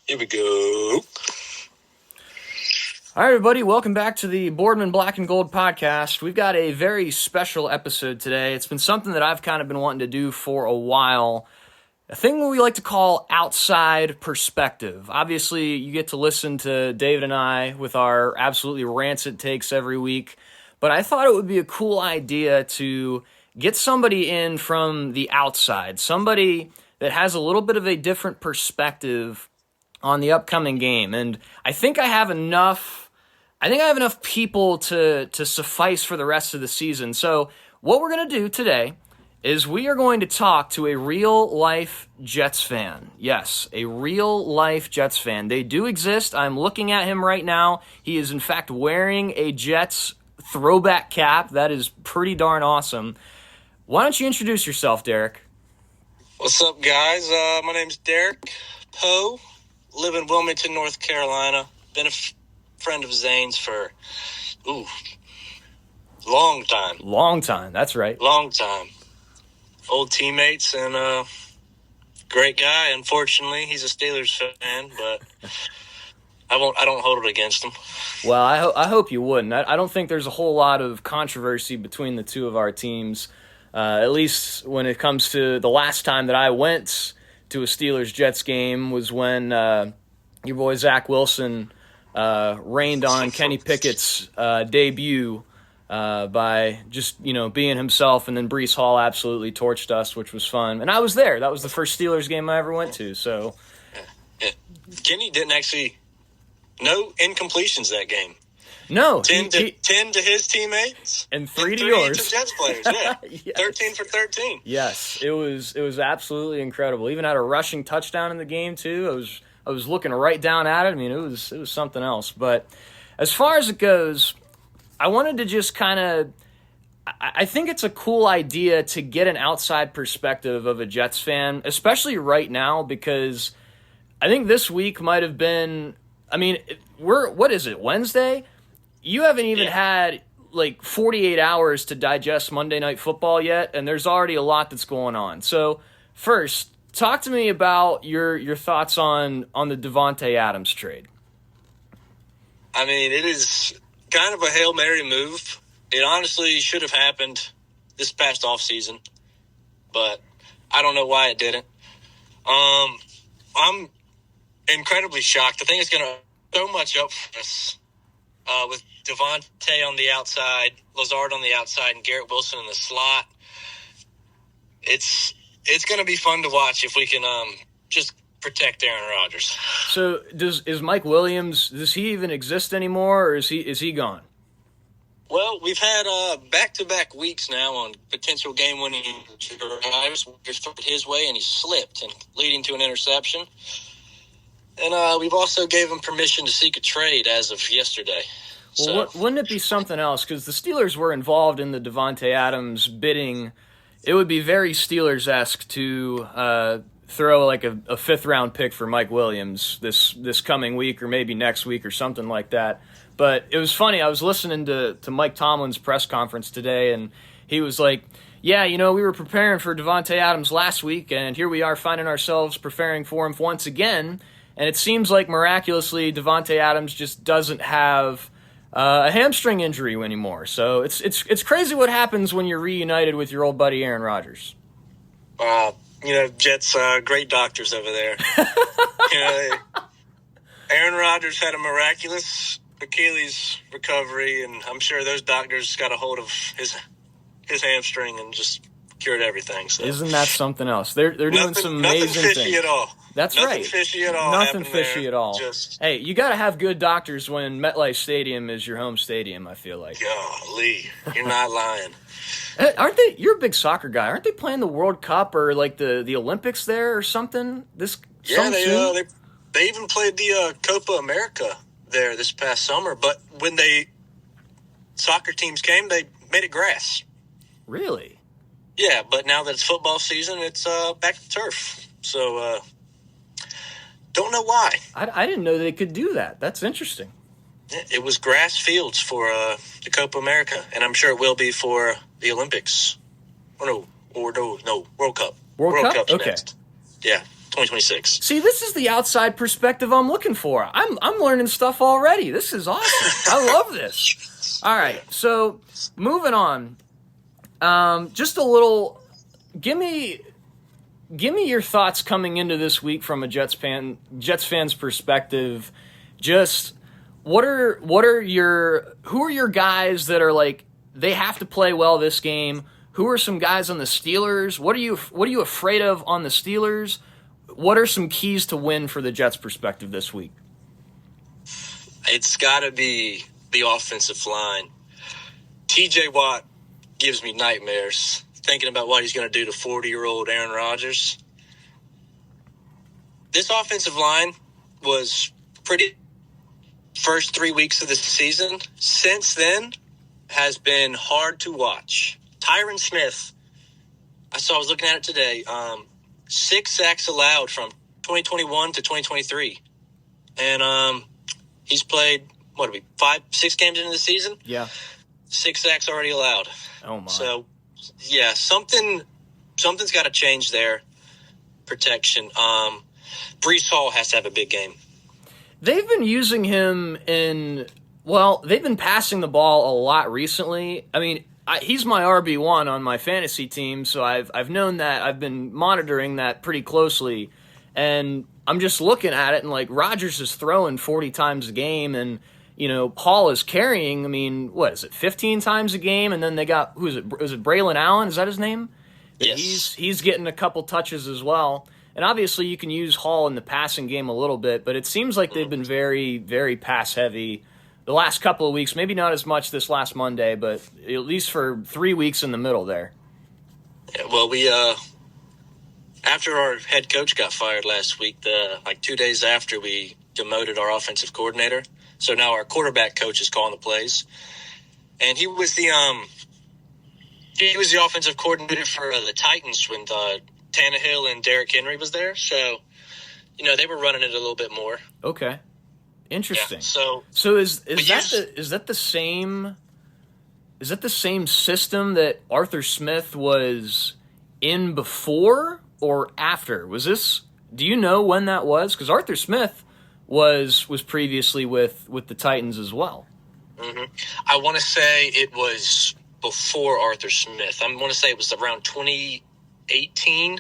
Here we go. All right, everybody, welcome back to the Boardman Black and Gold podcast. We've got a very special episode today. It's been something that I've kind of been wanting to do for a while. A thing we like to call outside perspective. Obviously, you get to listen to David and I with our absolutely rancid takes every week, but I thought it would be a cool idea to get somebody in from the outside, somebody that has a little bit of a different perspective on the upcoming game. And I think I have enough people to suffice for the rest of the season. So what we're going to do today is we are going to talk to a real-life Jets fan. Yes, a real-life Jets fan. They do exist. I'm looking at him right now. He is, in fact, wearing a Jets throwback cap. That is pretty darn awesome. Why don't you introduce yourself, Derek? What's up, guys? My name's Derek Poe. Live in Wilmington, North Carolina. Been a friend of Zane's for, long time. Long time, that's right. Long time. Old teammates and great guy. Unfortunately, he's a Steelers fan, but I don't hold it against him. Well, I hope you wouldn't. I don't think there's a whole lot of controversy between the two of our teams, at least when it comes to the last time that I went to a Steelers-Jets game was when your boy Zach Wilson rained on Kenny Pickett's debut by just, being himself, and then Breece Hall absolutely torched us, which was fun. And I was there. That was the first Steelers game I ever went to. So Yeah. Kenny didn't actually – no incompletions that game. No. 10 to his teammates and 3 to yours. To Jets players, yeah. Yes. 13 for 13. Yes, it was absolutely incredible. Even had a rushing touchdown in the game too. I was looking right down at it. I mean, it was something else. But as far as it goes, I wanted to just kind of I think it's a cool idea to get an outside perspective of a Jets fan, especially right now, because I think this week might have been, what is it, Wednesday? You haven't even had like 48 hours to digest Monday Night Football yet, and there's already a lot that's going on. So first, talk to me about your thoughts on the Davante Adams trade. I mean, it is kind of a Hail Mary move. It honestly should have happened this past offseason, but I don't know why it didn't. I'm incredibly shocked. I think it's going to so much up for us with Davante on the outside, Lazard on the outside, and Garrett Wilson in the slot. It's going to be fun to watch if we can just protect Aaron Rodgers. So is Mike Williams, does he even exist anymore, or is he gone? Well, we've had back-to-back weeks now on potential game-winning drives. We threw it his way, and he slipped, and leading to an interception. And we've also gave him permission to seek a trade as of yesterday. Well, wouldn't it be something else? Because the Steelers were involved in the Davante Adams bidding. It would be very Steelers-esque to throw like a fifth-round pick for Mike Williams this coming week or maybe next week or something like that. But it was funny. I was listening to Mike Tomlin's press conference today, and he was like, yeah, we were preparing for Davante Adams last week, and here we are finding ourselves preparing for him once again. And it seems like miraculously Davante Adams just doesn't have a hamstring injury anymore. So it's crazy what happens when you're reunited with your old buddy Aaron Rodgers. Jets great doctors over there. Aaron Rodgers had a miraculous Achilles recovery, and I'm sure those doctors got a hold of his hamstring and just cured everything. So. Isn't that something else? They're doing some amazing nothing fishy things. At all. That's nothing right. Nothing fishy at all. Nothing fishy there. at all. Hey, you got to have good doctors when MetLife Stadium is your home stadium, I feel like. Golly, you're not lying. Aren't they? You're a big soccer guy. Aren't they playing the World Cup or like the Olympics there or something? They even played the Copa America there this past summer. But when soccer teams came, they made it grass. Really? Yeah, but now that it's football season, it's back to turf. So don't know why. I didn't know they could do that. That's interesting. It was grass fields for the Copa America, and I'm sure it will be for the Olympics. World Cup. World Cup? Cup's Okay. next. Yeah, 2026. See, this is the outside perspective I'm looking for. I'm learning stuff already. This is awesome. I love this. All right, so moving on. Just a little. Give me your thoughts coming into this week from a Jets fan's perspective. Just who are your guys that are like they have to play well this game? Who are some guys on the Steelers? What are you afraid of on the Steelers? What are some keys to win for the Jets' perspective this week? It's got to be the offensive line. TJ Watt gives me nightmares thinking about what he's going to do to 40-year-old Aaron Rodgers. This offensive line was pretty first 3 weeks of the season. Since then, has been hard to watch. Tyron Smith, I was looking at it today, 6 sacks allowed from 2021 to 2023. And he's played, 6 games into the season? Yeah. 6 sacks already allowed. Oh, my. So, yeah, something's got to change there. Protection. Breece Hall has to have a big game. They've been using him they've been passing the ball a lot recently. I mean, he's my RB1 on my fantasy team, so I've known that. I've been monitoring that pretty closely, and I'm just looking at it, and like Rodgers is throwing 40 times a game, and Hall is carrying. I mean, what is it, 15 times a game? And then they got who is it? Was it Braylon Allen? Is that his name? Yes. He's getting a couple touches as well. And obviously, you can use Hall in the passing game a little bit, but it seems like they've been very, very pass heavy the last couple of weeks. Maybe not as much this last Monday, but at least for 3 weeks in the middle there. Yeah, well, we after our head coach got fired last week, 2 days after, we demoted our offensive coordinator. So now our quarterback coach is calling the plays, and he was the offensive coordinator for the Titans when Tannehill and Derek Henry was there. So, they were running it a little bit more. Okay. Interesting. Yeah, so is that the same system that Arthur Smith was in before or after? Do you know when that was? Because Arthur Smith was previously with the Titans as well. Mm-hmm. I want to say it was before Arthur Smith. I want to say it was around 2018,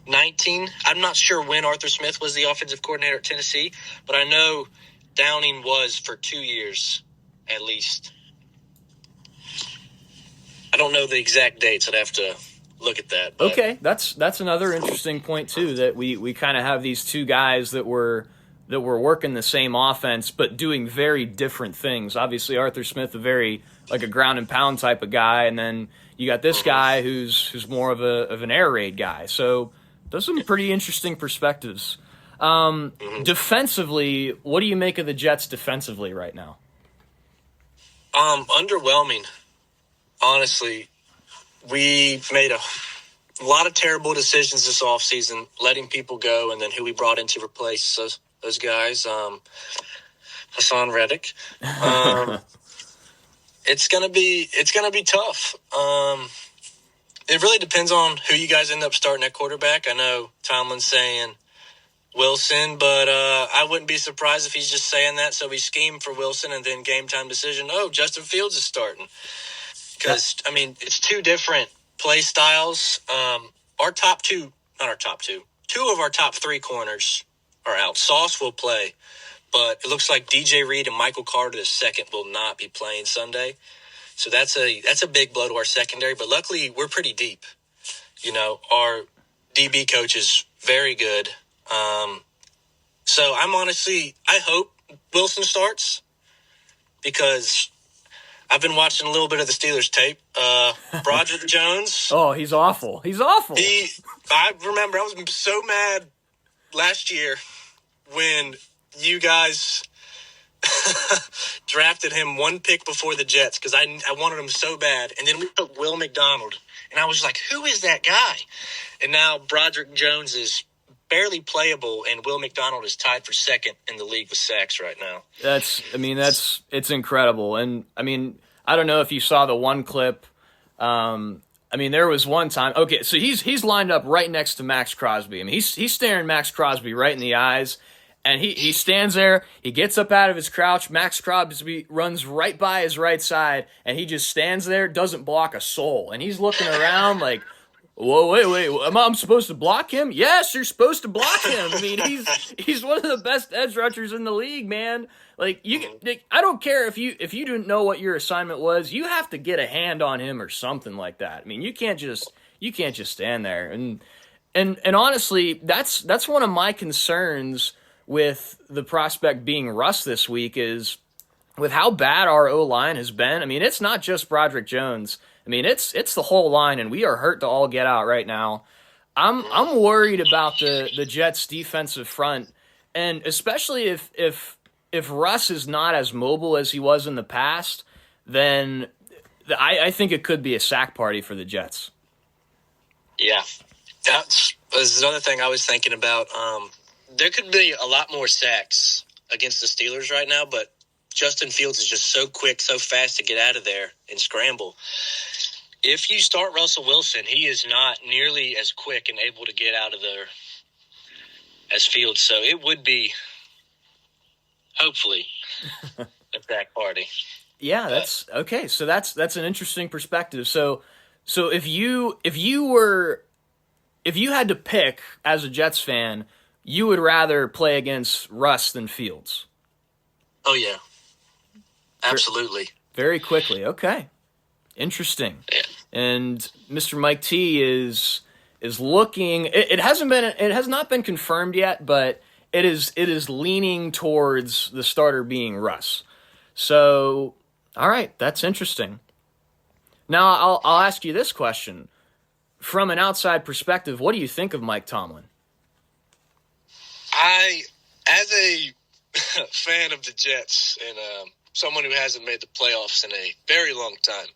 19. I'm not sure when Arthur Smith was the offensive coordinator at Tennessee, but I know Downing was for 2 years at least. I don't know the exact dates. I'd have to look at that. But. Okay, that's another interesting point too, that we kind of have these two guys that were working the same offense but doing very different things. Obviously, Arthur Smith, a ground and pound type of guy, and then you got this guy who's more of an air raid guy. So those are some pretty interesting perspectives. Defensively, what do you make of the Jets defensively right now? Underwhelming. Honestly, we made a lot of terrible decisions this offseason, letting people go, and then who we brought in to replace those guys. Hassan Reddick. It's gonna be tough. It really depends on who you guys end up starting at quarterback. I know Tomlin's saying Wilson, but I wouldn't be surprised if he's just saying that so we scheme for Wilson and then game time decision, Justin Fields is starting. Because, it's two different play styles. Two of our top 3 corners are out. Sauce will play, but it looks like DJ Reed and Michael Carter II will not be playing Sunday. So that's a big blow to our secondary, but luckily we're pretty deep. Our DB coach is very good. So I hope Wilson starts because I've been watching a little bit of the Steelers tape. Broderick Jones. Oh, he's awful. He's awful. I remember I was so mad last year when you guys drafted him 1 pick before the Jets because I wanted him so bad. And then we took Will McDonald. And I was like, who is that guy? And now Broderick Jones is barely playable, and Will McDonald is tied for second in the league with sacks right now. It's incredible. And I don't know if you saw the one clip. I mean, there was one time. Okay, so he's lined up right next to Max Crosby. I mean, he's staring Max Crosby right in the eyes, and he stands there. He gets up out of his crouch. Max Crosby runs right by his right side, and he just stands there, doesn't block a soul, and he's looking around like, whoa, wait, I'm supposed to block him? Yes, you're supposed to block him. I mean, he's one of the best edge rushers in the league, man. Like I don't care if you didn't know what your assignment was, you have to get a hand on him or something like that. I mean, you can't just stand there. And honestly, that's one of my concerns with the prospect being Russ this week is with how bad our O-line has been. I mean, it's not just Broderick Jones. I mean, it's the whole line, and we are hurt to all get out right now. I'm worried about the Jets' defensive front, and especially if Russ is not as mobile as he was in the past, then I think it could be a sack party for the Jets. Yeah, that was another thing I was thinking about. There could be a lot more sacks against the Steelers right now, but Justin Fields is just so quick, so fast to get out of there and scramble. If you start Russell Wilson, he is not nearly as quick and able to get out of there as Fields. So it would be, hopefully, a sack party. Yeah, that's okay. So that's an interesting perspective. So if you had to pick as a Jets fan, you would rather play against Russ than Fields. Oh yeah, absolutely. Very quickly. Okay, interesting. Yeah. And Mr. Mike T is looking. It has not been confirmed yet, but it is leaning towards the starter being Russ. So, all right, that's interesting. Now I'll ask you this question: from an outside perspective, what do you think of Mike Tomlin? As a fan of the Jets and someone who hasn't made the playoffs in a very long time,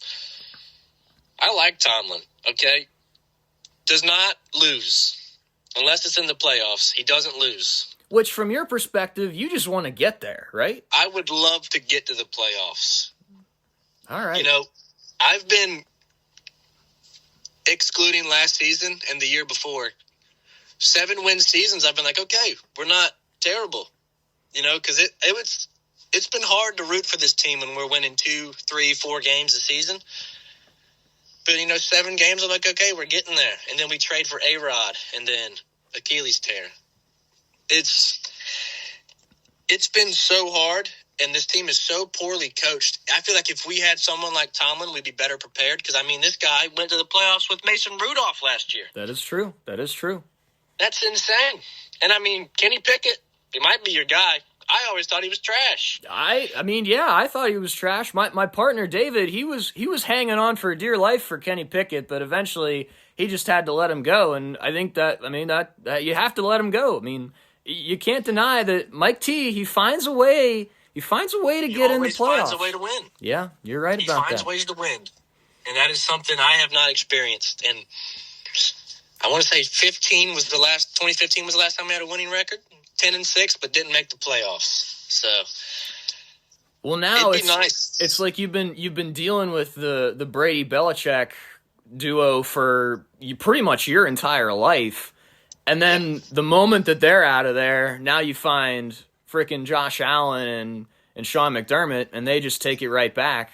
I like Tomlin, okay? Does not lose. Unless it's in the playoffs, he doesn't lose. Which, from your perspective, you just want to get there, right? I would love to get to the playoffs. All right. You know, I've been excluding last season and the year before. 7-win seasons, I've been like, okay, we're not terrible. You know, because it's been hard to root for this team when we're winning 2, 3, 4 games a season. But, 7 games, I'm like, okay, we're getting there. And then we trade for A-Rod and then Achilles tear. It's been so hard, and this team is so poorly coached. I feel like if we had someone like Tomlin, we'd be better prepared. Because, this guy went to the playoffs with Mason Rudolph last year. That is true. That's insane. And, Kenny Pickett, he might be your guy. I always thought he was trash. I thought he was trash. My partner David, he was hanging on for dear life for Kenny Pickett, but eventually he just had to let him go. And I think that you have to let him go. I mean, you can't deny that Mike T, he finds a way to get in the playoffs. He finds a way to win. Yeah, you're right about that. He finds ways to win, and that is something I have not experienced. And I want to say 2015 was the last time we had a winning record. 10-6, but didn't make the playoffs. So, well, now it'd be nice. It's like you've been dealing with the Brady Belichick duo for pretty much your entire life, and then the moment that they're out of there, now you find frickin' Josh Allen and Sean McDermott, and they just take it right back.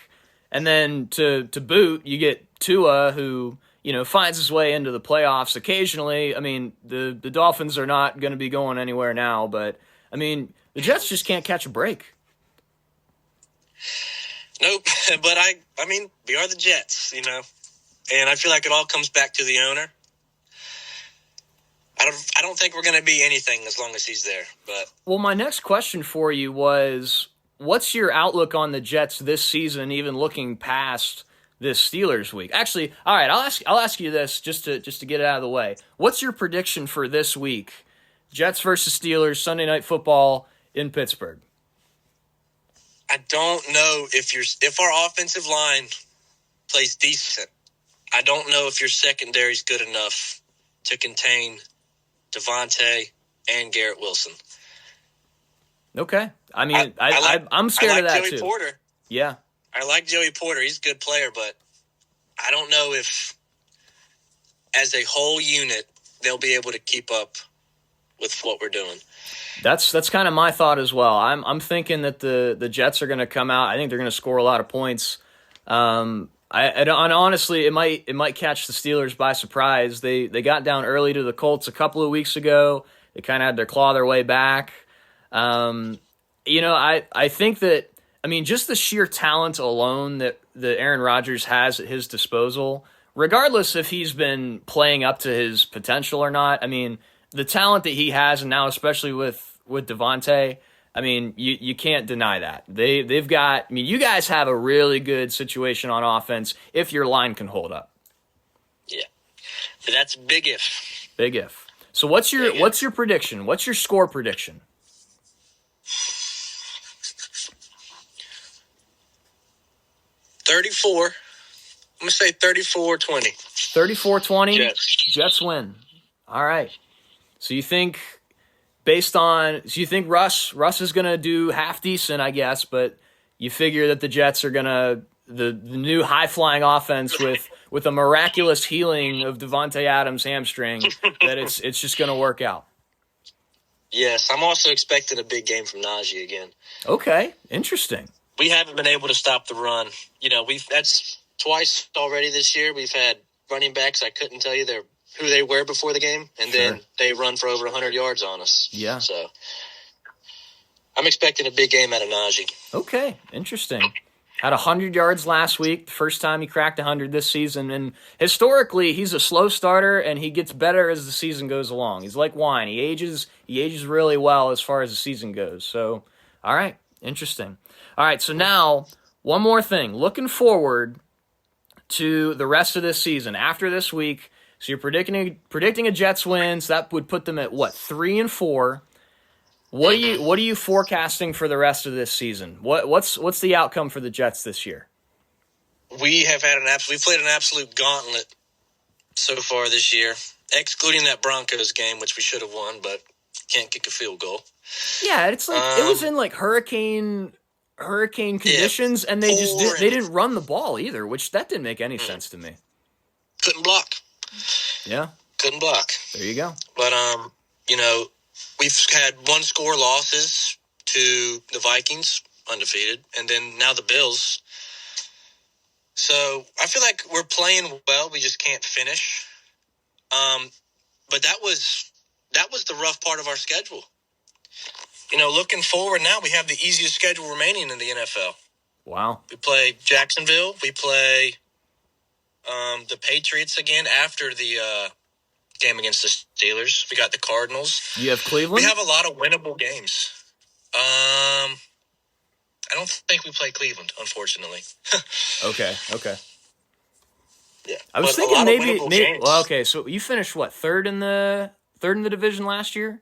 And then to boot, you get Tua, who finds his way into the playoffs occasionally. I mean, the Dolphins are not going to be going anywhere now, but, the Jets just can't catch a break. Nope, but we are the Jets, and I feel like it all comes back to the owner. I don't think we're going to be anything as long as he's there. But well, my next question for you was, what's your outlook on the Jets this season, even looking past this Steelers week? Actually, all right, I'll ask you this just to get it out of the way. What's your prediction for this week? Jets versus Steelers, Sunday Night Football in Pittsburgh. I don't know if our offensive line plays decent. I don't know if your secondary is good enough to contain Devontae and Garrett Wilson. Okay. I'm scared of that Joey too. Porter. Yeah. I like Joey Porter. He's a good player, but I don't know if as a whole unit, they'll be able to keep up with what we're doing. That's kind of my thought as well. I'm thinking that the Jets are going to come out. I think they're going to score a lot of points. And honestly, it might catch the Steelers by surprise. They got down early to the Colts a couple of weeks ago. They kind of had to claw their way back. I think that, just the sheer talent alone that Aaron Rodgers has at his disposal, regardless if he's been playing up to his potential or not. The talent that he has, and now especially with Devontae, you can't deny that. They've got, you guys have a really good situation on offense if your line can hold up. Yeah. But that's big if. Big if. So what's your prediction? What's your score prediction? 34. I'm going to say 34-20. 34-20? Jets win. All right. So you think Russ is going to do half decent, I guess, but you figure that the Jets are going to, the new high-flying offense with a miraculous healing of Devontae Adams' hamstring, that it's just going to work out. Yes, I'm also expecting a big game from Najee again. Okay, interesting. We haven't been able to stop the run. That's twice already this year. We've had running backs I couldn't tell you who they were before the game, and then they run for over 100 yards on us. Yeah. So I'm expecting a big game out of Najee. Okay, interesting. Had 100 yards last week, the first time he cracked 100 this season. And historically, he's a slow starter, and he gets better as the season goes along. He's like wine. He ages really well as far as the season goes. So, all right, interesting. All right, so now, one more thing. Looking forward to the rest of this season. After this week, so you're predicting a Jets win, so that would put them at, 3-4. What are you forecasting for the rest of this season? What's the outcome for the Jets this year? We have had we played an absolute gauntlet so far this year, excluding that Broncos game, which we should have won, but can't kick a field goal. Yeah, it's like it was in like hurricane conditions, and they didn't run the ball either, which that didn't make any sense to me. Couldn't block. Yeah, couldn't block. There you go. But we've had one-score losses to the Vikings, undefeated, and then now the Bills. So I feel like we're playing well. We just can't finish. But that was the rough part of our schedule. Looking forward now, we have the easiest schedule remaining in the NFL. Wow. We play Jacksonville. We play the Patriots again after the game against the Steelers. We got the Cardinals. You have Cleveland? We have a lot of winnable games. I don't think we play Cleveland, unfortunately. Okay. Yeah. I was thinking maybe well, okay, so you finished third in the division last year?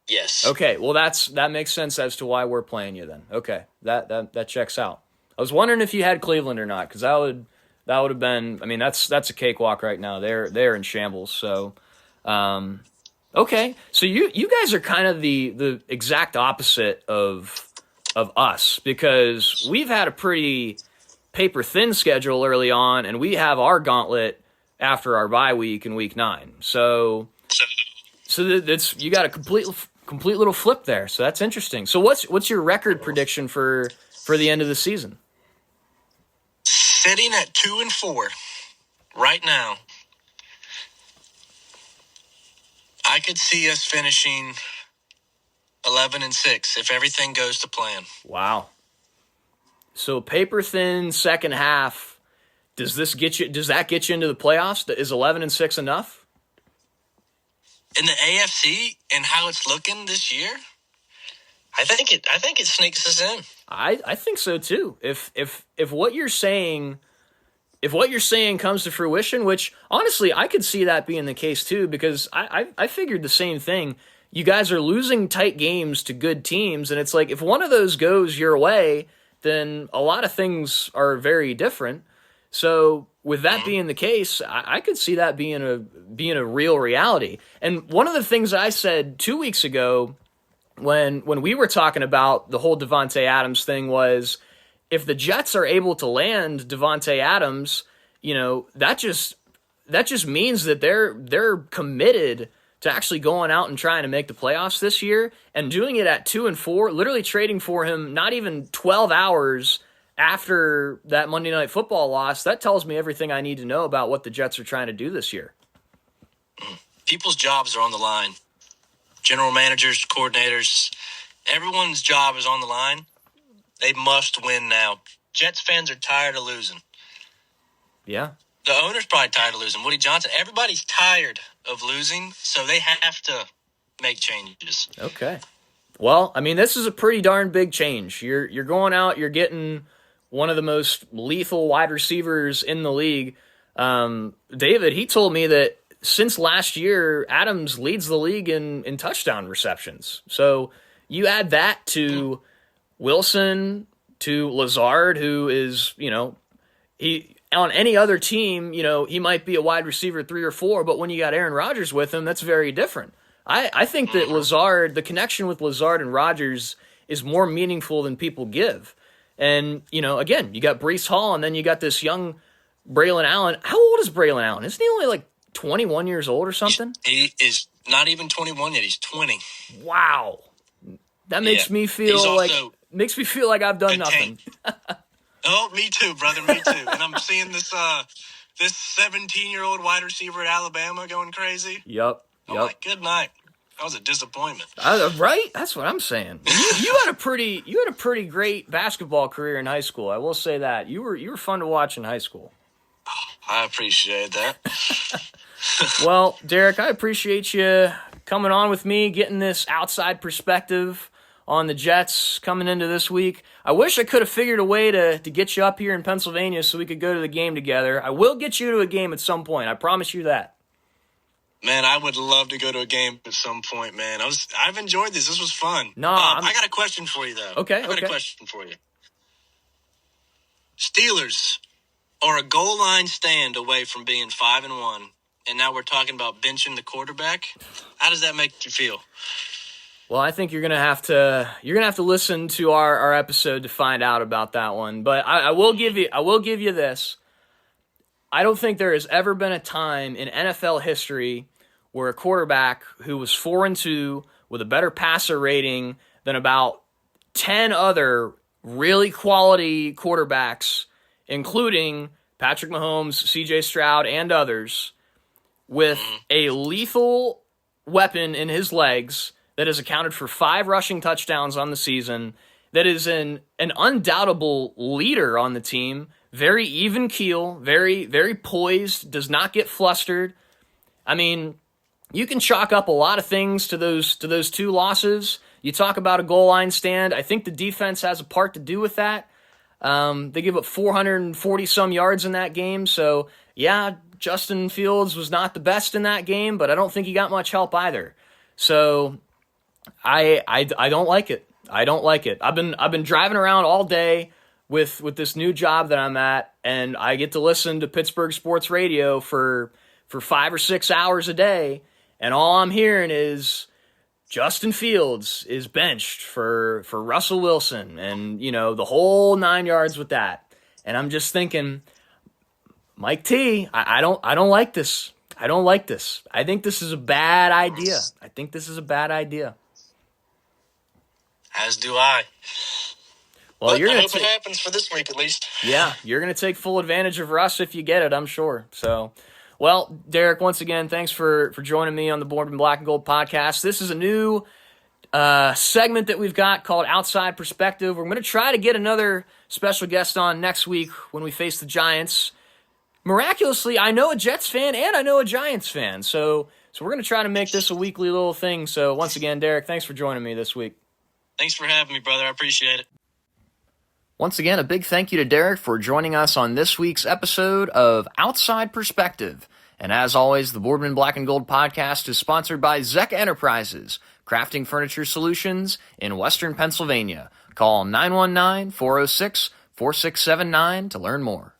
Yes. Okay, well that makes sense as to why we're playing you then. Okay. That checks out. I was wondering if you had Cleveland or not, cuz that would have been, that's a cakewalk right now. They're in shambles. So, okay. So you guys are kind of the exact opposite of us, because we've had a pretty paper thin schedule early on, and we have our gauntlet after our bye week in week 9. So that's, you got a complete little flip there. So that's interesting. So what's your record prediction for the end of the season? Sitting at 2-4 right now. I could see us finishing 11-6 if everything goes to plan. Wow. So paper thin second half. Does that get you into the playoffs? Is 11-6 enough? In the AFC and how it's looking this year, I think it sneaks us in. I think so too. If what you're saying comes to fruition, which honestly I could see that being the case too, because I figured the same thing. You guys are losing tight games to good teams, and it's like if one of those goes your way, then a lot of things are very different. So with that being the case, I could see that being a real reality. And one of the things I said 2 weeks ago, when we were talking about the whole Devontae Adams thing, was if the Jets are able to land Devontae Adams, that that just means that they're committed to actually going out and trying to make the playoffs this year, and doing it at 2-4, literally trading for him not even 12 hours after that Monday Night Football loss. That tells me everything I need to know about what the Jets are trying to do this year. People's jobs are on the line. General managers, coordinators, everyone's job is on the line. They must win now. Jets fans are tired of losing. Yeah. The owner's probably tired of losing. Woody Johnson, everybody's tired of losing, so they have to make changes. Okay. Well, I mean, this is a pretty darn big change. You're going out, you're getting one of the most lethal wide receivers in the league. David, he told me that since last year, Adams leads the league in touchdown receptions. So you add that to Wilson, to Lazard, who is, he on any other team, he might be a wide receiver 3 or 4, but when you got Aaron Rodgers with him, that's very different. I think that Lazard, the connection with Lazard and Rodgers is more meaningful than people give. And, again, you got Breece Hall, and then you got this young Braylon Allen. How old is Braylon Allen? Isn't he only like 21 years old or something? He is not even 21 yet. He's 20. Wow. That makes me feel like I've done nothing. Oh, me too, brother. Me too. And I'm seeing this 17-year-old wide receiver at Alabama going crazy. Yep. Like, good night. That was a disappointment. Right? That's what I'm saying. You had a pretty great basketball career in high school. I will say that. You were fun to watch in high school. I appreciate that. Well, Derek, I appreciate you coming on with me, getting this outside perspective on the Jets coming into this week. I wish I could have figured a way to get you up here in Pennsylvania so we could go to the game together. I will get you to a game at some point. I promise you that. Man, I would love to go to a game at some point, man. I've enjoyed this. This was fun. No, I got a question for you, though. Okay, I got a question for you. Steelers are a goal line stand away from being 5-1, and now we're talking about benching the quarterback. How does that make you feel? Well, I think you're gonna have to listen to our episode to find out about that one. But I will give you this. I don't think there has ever been a time in NFL history where a quarterback who was 4-2 with a better passer rating than about 10 other really quality quarterbacks, including Patrick Mahomes, CJ Stroud, and others, with a lethal weapon in his legs that has accounted for 5 rushing touchdowns on the season, that is an undoubtable leader on the team, very even keel, very, very poised, does not get flustered. I mean, you can chalk up a lot of things to those 2 losses. You talk about a goal line stand. I think the defense has a part to do with that. They give up 440-some yards in that game. So, yeah, Justin Fields was not the best in that game, but I don't think he got much help either. So, I don't like it. I don't like it. I've been driving around all day with this new job that I'm at, and I get to listen to Pittsburgh sports radio for 5 or 6 hours a day, and all I'm hearing is Justin Fields is benched for Russell Wilson, and the whole 9 yards with that. And I'm just thinking, Mike T, I don't like this. I don't like this. I think this is a bad idea. As do I. Well, I hope it happens for this week at least. Yeah, you're going to take full advantage of Russ if you get it, I'm sure. So, well, Derek, once again, thanks for joining me on the Boardman Black and Gold podcast. This is a new segment that we've got called Outside Perspective. We're going to try to get another special guest on next week when we face the Giants. Miraculously, I know a Jets fan and I know a Giants fan. So we're going to try to make this a weekly little thing. So once again, Derek, thanks for joining me this week. Thanks for having me, brother. I appreciate it. Once again, a big thank you to Derek for joining us on this week's episode of Outside Perspective. And as always, the Boardman Black and Gold podcast is sponsored by Zecca Enterprises, crafting furniture solutions in Western Pennsylvania. Call 919-406-4679 to learn more.